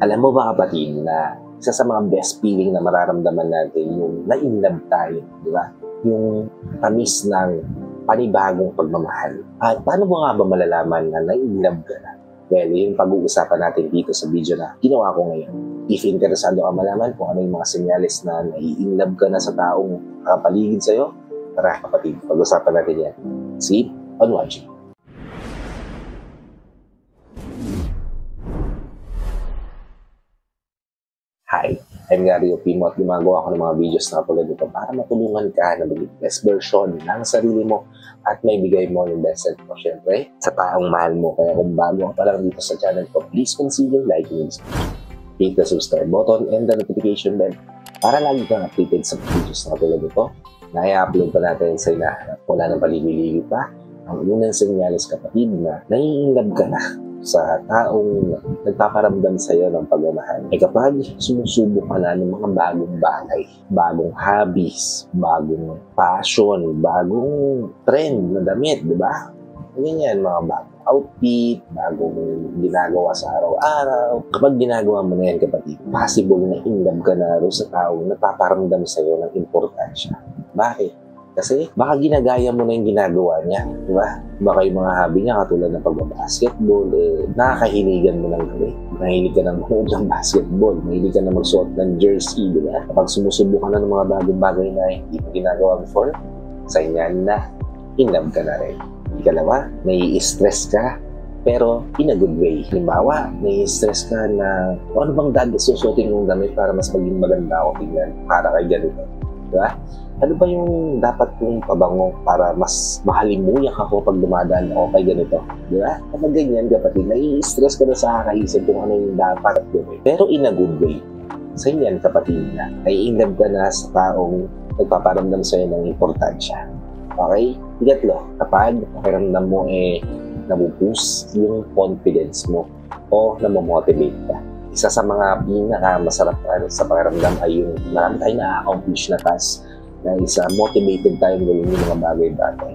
Alam mo ba kapatid na isa sa mga best feeling na mararamdaman natin yung na-inlove tayo, di ba? Yung tamis ng panibagong pagmamahal. At paano mo nga ba malalaman na na-inlove ka na? Well, yung pag-uusapan natin dito sa video na ginawa ko ngayon. If interesado ka malaman kung ano yung mga senyales na na-inlove ka na sa taong kapaligid sa'yo, tara kapatid, pag-usapan natin yan. Keep on watching. Hi, I'm Gary Opimo at gumagawa ko ng mga videos na tulad nito para matulungan ka na maging best version ng sarili mo at may bigay mo yung best self mo, syempre, sa taong mahal mo. Kaya kung bago ka pa lang dito sa channel ko, please consider liking this video. Hit the subscribe button and the notification bell para lagi kang updated sa videos na tulad nito na i-upload pa natin sa inahanap. Wala nang paligoy-ligoy pa. Ang unang senyales kapatid na nai-inlove ka na sa taong nagpaparamdam sa iyo ng pagmamahal ay kapag sumusubok ka na ng mga bagong bagay, bagong hobbies, bagong passion, bagong trend na damit, di ba? Ganyan, mga bagong outfit, bagong ginagawa sa araw-araw. Kapag ginagawa mo na yan, kapatid, possible na in-love ka na rin sa taong nagpaparamdam sa iyo ng importansya. Bakit? Kasi baka ginagaya mo na yung ginagawa niya, di ba? Baka yung mga hobby niya katulad ng pagbabasketball, nakakahiligan mo ng gawin. Mahilig ka ng manood ng basketball, mahilig ka na magsuot ng jersey, di ba? Kapag sumusubukan na ng mga bagong bagay na hindi mo ginagawa before, sa inyan na, in-love ka na rin. Ikalawa, nai-stress ka, pero in a good way. Halimbawa, nai-stress ka na ano bang susuotin mong damit para mas maging maganda ako tingnan para kay ganito. Diba? Ano ba yung dapat kong pabango para mas mahalimuyak ako pag dumadaan ako kay ganito? Diba? Kapag ganyan, kapatid, nai-stress ka na sa kakaisip kung ano yung dapat gawin. Pero in a good way. Sa inyan, kapatid, na nai-inlove ka na sa taong nagpaparamdam sa'yo ng importansya. Okay? Ikatlo, kapag pakiramdam mo nabuboost yung confidence mo o namomotivate ka. Isa sa mga pinaka-masarap sa pakiramdam ay yung marami tayong na-accomplish na task na isa motivated tayong gawin yung mga bagay-bagay.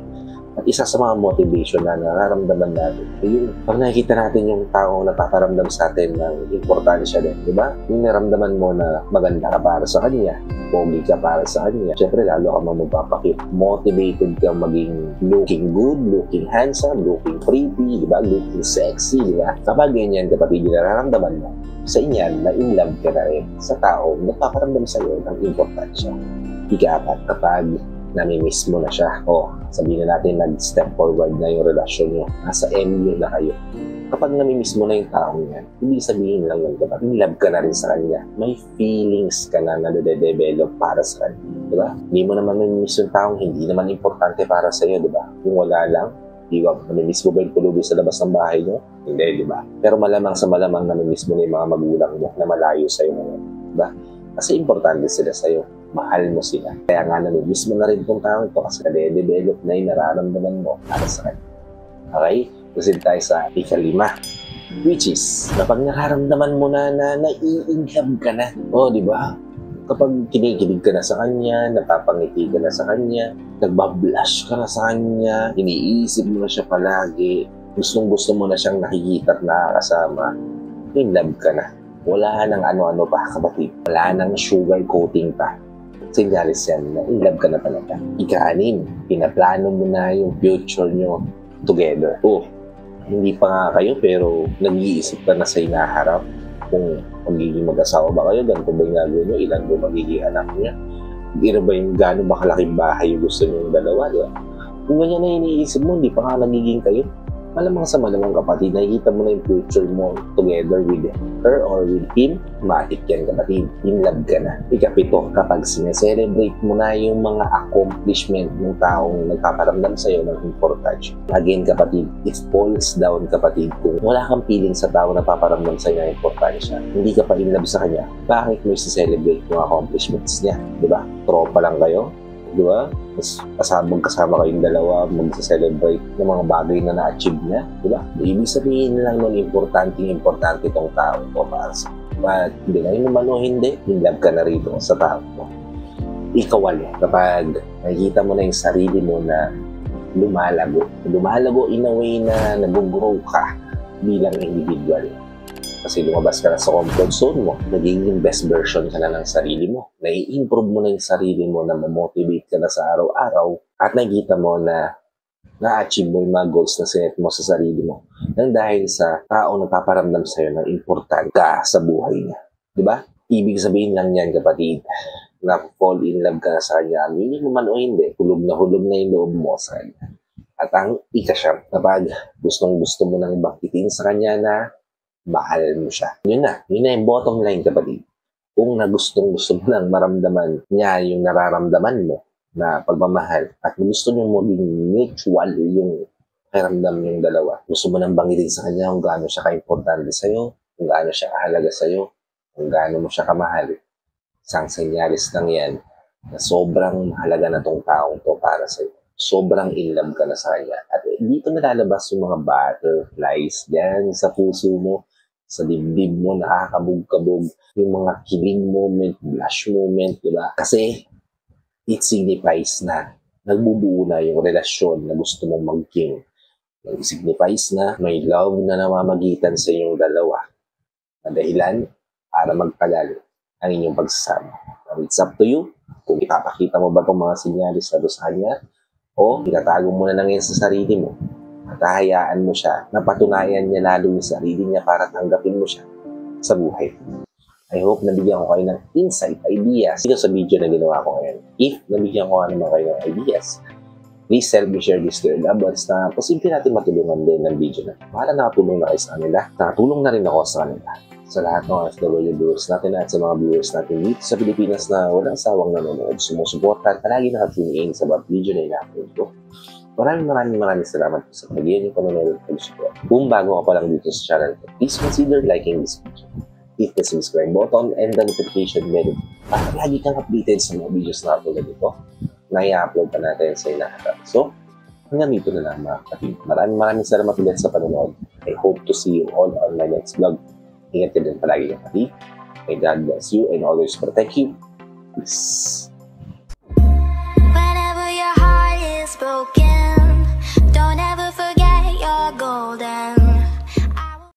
At isa sa mga motivation na nararamdaman natin ay yung pag nakikita natin yung tao na paparamdam sa atin ng importansya din, di ba? Yung naramdaman mo na maganda ka para sa kanya, pogi ka para sa kanya, syempre lalo ka magpapakit. Motivated ka maging looking good, looking handsome, looking pretty, di ba? Looking sexy, di ba? Kapag ganyan, kapag yung nararamdaman mo, sa inyan, na-inlove ka na rin sa tao na paparamdam sa iyo ng importansya. Ika-apat, kapag nami-miss mo na siya o sabihin na natin nag-step forward na yung relasyon nyo, nasa MU na kayo. Kapag nami-miss mo na yung taong yan, hindi sabihin lang yun, kapag in-love ka na rin sa kanya, may feelings ka na nade-develop para sa kanya. Diba? Hindi mo naman nami-miss yung taong hindi naman importante para sa iyo, diba? Kung wala lang, di ba, nami-miss mo ba yung pulubi sa labas ng bahay nyo? Hindi, di ba? Pero malamang sa malamang nami-miss mo na yung mga magulang mo na malayo sa iyo ngayon. Diba? Kasi importante sila sa iyo. Mahal mo sila. Kaya nga nami-miss mo na rin itong tao ito kasi nade-develop na yung nararamdaman mo para sa kanya. Okay? Proceed tayo sa ikalima. Which is, kapag nararamdaman mo na nai-inlove ka na. O, di ba? Kapag kinikilig ka na sa kanya, napapangiti ka na sa kanya, nagbablush ka na sa kanya, iniisip mo na siya palagi, gustong-gusto mo na siyang nakikita at nakakasama, in love ka na. Wala nang ano-ano pa, kapatid. Wala nang sugar coating pa. Senyales yan na in love ka na talaga. Ika-anim, pinaplano mo na yung future nyo together. Oh, hindi pa nga kayo pero nag-iisip ka na sa hinaharap kung magiging mag-asawa ba kayo, ganito ba yung gagawin nyo, ilan ba magiging anak niya, ino ba yung gano'n ba kalaking bahay yung gusto nyo yung dalawa, di ba? Kung ganyan na iniisip mo, hindi pa nga nagiging kayo, malamang sa malamang kapatid, nakikita mo na yung future mo together with her or with him, matik yan kapatid, in love ka na. Ikapito, kapag sineselebrate mo na yung mga accomplishment ng taong nagpaparamdam sa'yo ng importansya. Again kapatid, it falls down kapatid kung wala kang feeling sa tao na paparamdam sa'yo ng importansya. Hindi ka pa in love sa kanya, bakit mo i-celebrate yung accomplishments niya? Diba? Tropa lang kayo? Diba? Kasama kayong dalawa, mag-celebrate ng mga bagay na na-achieve niya. Diba? Ibig sabihin lang nun, importante itong tao to para sa but hindi na yun naman o hindi, in love ka na rito sa tao mo. Ikawalo, kapag nakikita mo na yung sarili mo na lumalago in a way na nag-grow ka bilang individual. Kasi lumabas ka na sa comfort zone mo, nagiging best version ka na ng sarili mo. Nai-improve mo na yung sarili mo na ma-motivate ka na sa araw-araw at nakikita mo na na-achieve mo yung mga goals na sinet mo sa sarili mo nang dahil sa taong nagpaparamdam sa'yo ng importante ka sa buhay niya. Diba? Ibig sabihin lang yan, kapatid, na fall in love ka na sa kanya. Aminin mo man o hindi, hulog na yung loob mo sa kanya. At ang ikasyam, kapag gustong-gusto mo nang bakitin sa kanya na mahal mo siya. Yun na yung bottom line, kapatid. Kung gustong-gusto mo nang maramdaman niya yung nararamdaman mo na pagmamahal at gusto nyo maging mutual yung pakiramdam yung dalawa. Gusto mo nang bangitin sa kanya kung gaano siya ka-importante sa'yo, kung gaano siya kahalaga sa'yo, kung gaano mo siya kamahal. Isang senyalis lang yan na sobrang mahalaga na tong taong to para sa'yo. Sobrang in love ka na sa kanya. At dito nalalabas yung mga butterflies dyan sa puso mo, sa dibdib mo, nakakabog-kabog, yung mga kilig moment, blush moment, diba? Kasi it signifies na nagbubuo na yung relasyon na gusto mong maging. It signifies na may love na namamagitan sa inyong dalawa na dahilan para magtagal ang inyong pagsasama. It's up to you kung ipapakita mo ba itong mga sinyalis na sa kanya o pinatago mo na lang yan sa sarili mo at hahayaan mo siya na patunayan niya lalo yung sarili niya para tanggapin mo siya sa buhay. I hope nabigyan ko kayo ng insight, ideas dito sa video na ginawa ko ngayon. If nabigyan ko naman kayo ng ideas, please help me share this to your loved ones na posible natin matulungan din ng video na para nakatulong na kayo sa kanila. Nakatulong na rin ako sa kanila. Sa lahat ng FW viewers natin at sa mga viewers natin dito sa Pilipinas na walang sawang nanonood, sumusuporta at palagi nakatune in sa mga video na ina-upload ko. Maraming salamat po sa pag-iyan yung panonood at pag-support. Kung bago ka pa lang dito sa channel ko, please consider liking this video. Hit the subscribe button and the notification bell para lagi kang updated sa mga videos na tulad dito na i-upload pa natin sa inaharap. So, hanggang dito na lang mga kapatid. Maraming salamat ulit sa panonood. I hope to see you all on my next vlog. Ingat ka din palagi kapatid. May God bless you and always protect you. Peace. Whenever your heart is broken